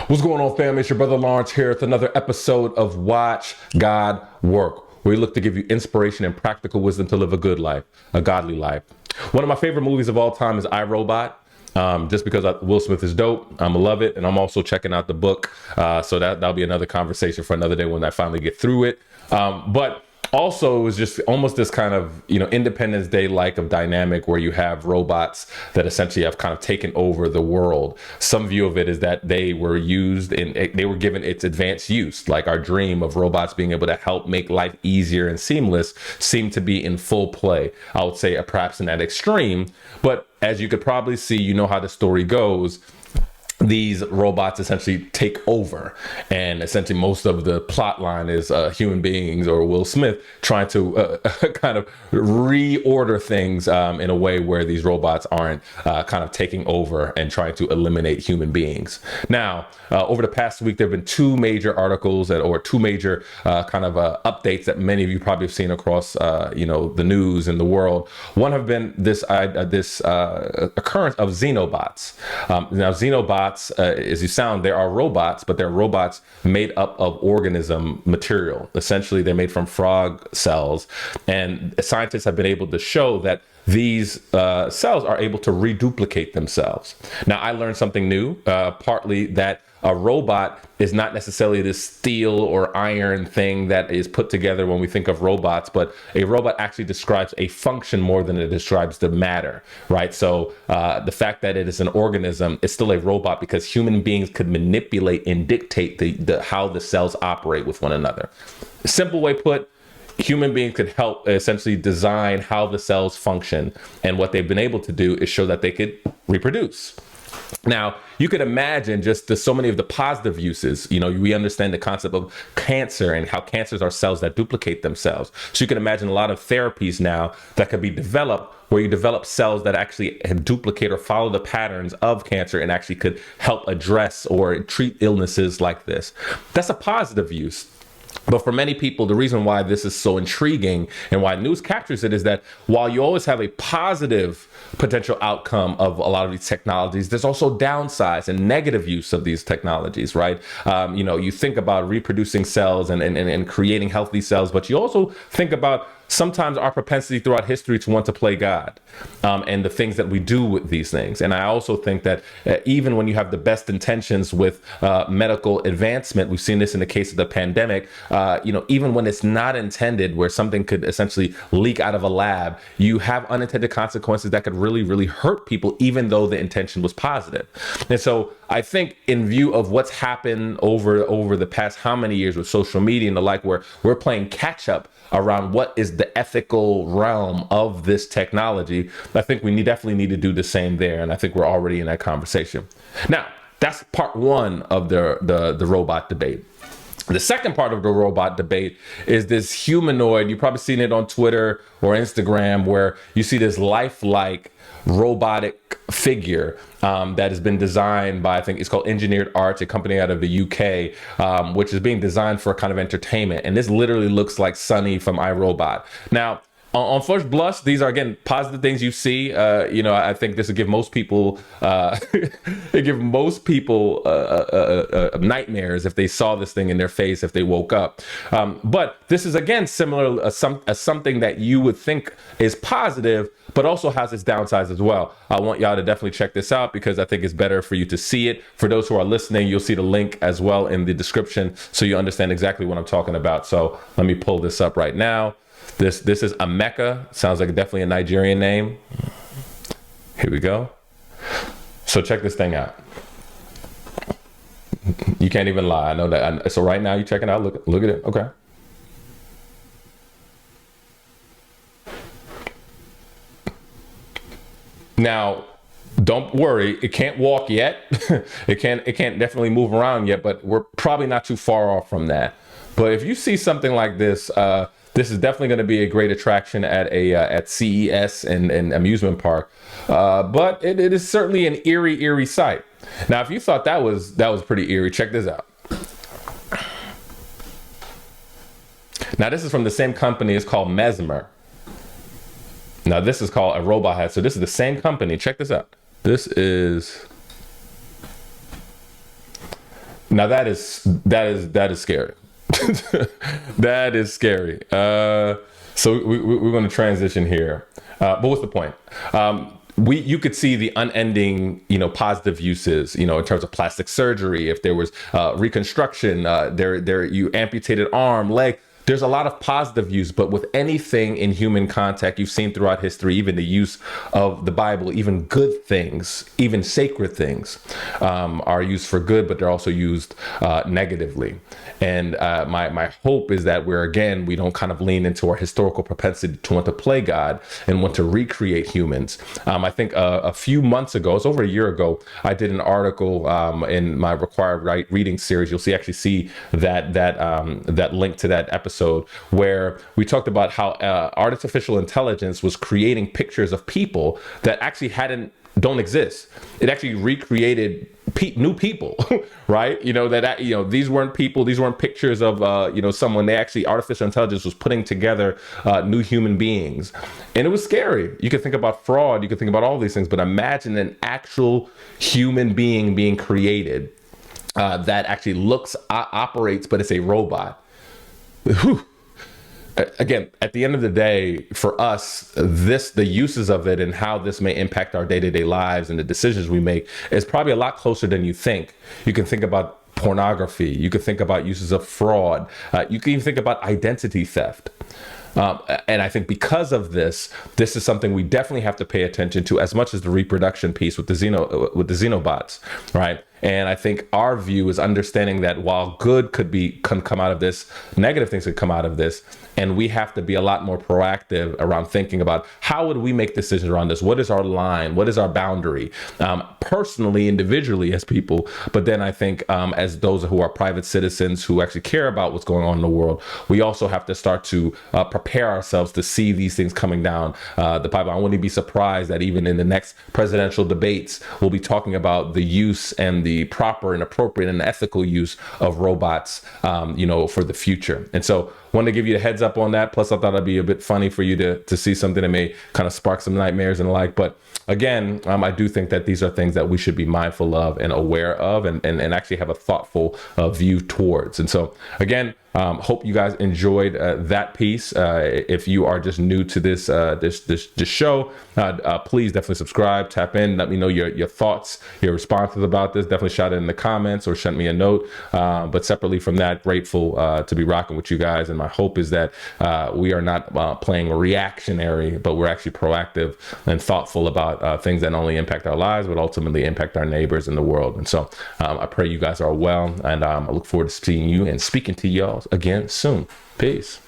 What's going on, family? It's your brother Lawrence here with another episode of Watch God Work, where we look to give you inspiration and practical wisdom to live a good life, a godly life. One of my favorite movies of all time is iRobot. Just because Will Smith is dope, I'm gonna love it, and I'm also checking out the book. So that'll be another conversation for another day when I finally get through it. But also, it was just almost this kind of, Independence Day like of dynamic where you have robots that essentially have kind of taken over the world. Some view of it is that they were used and they were given its advanced use, like our dream of robots being able to help make life easier and seamless seemed to be in full play. I would say perhaps in that extreme, but as you could probably see, you know how the story goes. These robots essentially take over, and essentially most of the plot line is human beings or Will Smith trying to kind of reorder things in a way where these robots aren't kind of taking over and trying to eliminate human beings. Now, over the past week, there have been two major articles or two major kind of updates that many of you probably have seen across the news and the world. One have been this occurrence of Xenobots. Now, Xenobots, as you sound, there are robots, but they're robots made up of organism material. Essentially, they're made from frog cells, and scientists have been able to show that these cells are able to reduplicate themselves. Now, I learned something new, partly that a robot is not necessarily this steel or iron thing that is put together when we think of robots, but a robot actually describes a function more than it describes the matter, right? So the fact that it is an organism, it's still a robot because human beings could manipulate and dictate how the cells operate with one another. Simple way put, human beings could help essentially design how the cells function. And what they've been able to do is show that they could reproduce. Now, you could imagine just so many of the positive uses. We understand the concept of cancer and how cancers are cells that duplicate themselves. So you can imagine a lot of therapies now that could be developed where you develop cells that actually duplicate or follow the patterns of cancer and actually could help address or treat illnesses like this. That's a positive use. But for many people, the reason why this is so intriguing and why news captures it is that while you always have a positive potential outcome of a lot of these technologies, there's also downsides and negative use of these technologies, right? You think about reproducing cells and creating healthy cells, but you also think about sometimes our propensity throughout history to want to play God and the things that we do with these things. And I also think that even when you have the best intentions with medical advancement, we've seen this in the case of the pandemic, even when it's not intended, where something could essentially leak out of a lab, you have unintended consequences that could really, really hurt people, even though the intention was positive. And so I think in view of what's happened over the past how many years with social media and the like, where we're playing catch up around what is the ethical realm of this technology, I think we definitely need to do the same there. And I think we're already in that conversation. Now, that's part one of the robot debate. The second part of the robot debate is this humanoid. You've probably seen it on Twitter or Instagram, where you see this lifelike robotic figure that has been designed by, I think it's called Engineered Arts, a company out of the UK, which is being designed for kind of entertainment. And this literally looks like Sunny from iRobot. Now, on first blush, these are, again, positive things you see. I think this would give most people nightmares if they saw this thing in their face if they woke up. But this is, again, similar as something that you would think is positive, but also has its downsides as well. I want y'all to definitely check this out because I think it's better for you to see it. For those who are listening, you'll see the link as well in the description so you understand exactly what I'm talking about. So let me pull this up right now. This is Emeka. Sounds like definitely a Nigerian name. Here we go. So check this thing out. You can't even lie. I know that. So right now you check it out. Look at it. Okay. Now, don't worry. It can't walk yet. It can't definitely move around yet. But we're probably not too far off from that. But if you see something like this, this is definitely going to be a great attraction at CES and amusement park. But it is certainly an eerie sight. Now, if you thought that was pretty eerie, check this out. Now, this is from the same company. It's called Mesmer. Now, this is called a robot head. So this is the same company. Check this out. This is Now that is scary. That is scary. So we're going to transition here. But what's the point? You could see the unending, positive uses, in terms of plastic surgery. If there was reconstruction, you amputated arm, leg. There's a lot of positive use, but with anything in human contact, you've seen throughout history, even the use of the Bible, even good things, even sacred things, are used for good, but they're also used negatively. And my hope is that we don't kind of lean into our historical propensity to want to play God and want to recreate humans. I think a few months ago, it's over a year ago, I did an article in my required reading series. You'll actually see that link to that episode, where we talked about how artificial intelligence was creating pictures of people that actually don't exist. It actually recreated new people, right? These weren't people, these weren't pictures of someone. They actually, artificial intelligence was putting together new human beings, and it was scary. You could think about fraud, you could think about all these things, but imagine an actual human being being created that actually operates, but it's a robot. Whew. Again, at the end of the day, for us, the uses of it and how this may impact our day-to-day lives and the decisions we make is probably a lot closer than you think. You can think about pornography. You could think about uses of fraud. You can even think about identity theft. And I think because of this is something we definitely have to pay attention to, as much as the reproduction piece with the Xenobots, right? And I think our view is understanding that while good can come out of this, negative things could come out of this, and we have to be a lot more proactive around thinking about how would we make decisions around this? What is our line? What is our boundary? Personally, individually, as people, but then I think as those who are private citizens who actually care about what's going on in the world, we also have to start to prepare ourselves to see these things coming down the pipeline. I wouldn't be surprised that even in the next presidential debates, we'll be talking about the use and the proper and appropriate and ethical use of robots, for the future. And so want to give you a heads up on that. Plus, I thought it'd be a bit funny for you to see something that may kind of spark some nightmares and the like. But again, I do think that these are things that we should be mindful of and aware of and actually have a thoughtful view towards. And so again, hope you guys enjoyed that piece. If you are just new to this show, please definitely subscribe, tap in, let me know your thoughts, your responses about this. Definitely shout it in the comments or send me a note. But separately from that, grateful to be rocking with you guys. And my hope is that we are not playing reactionary, but we're actually proactive and thoughtful about things that not only impact our lives, but ultimately impact our neighbors in the world. And so I pray you guys are well, and I look forward to seeing you and speaking to y'all again soon. Peace.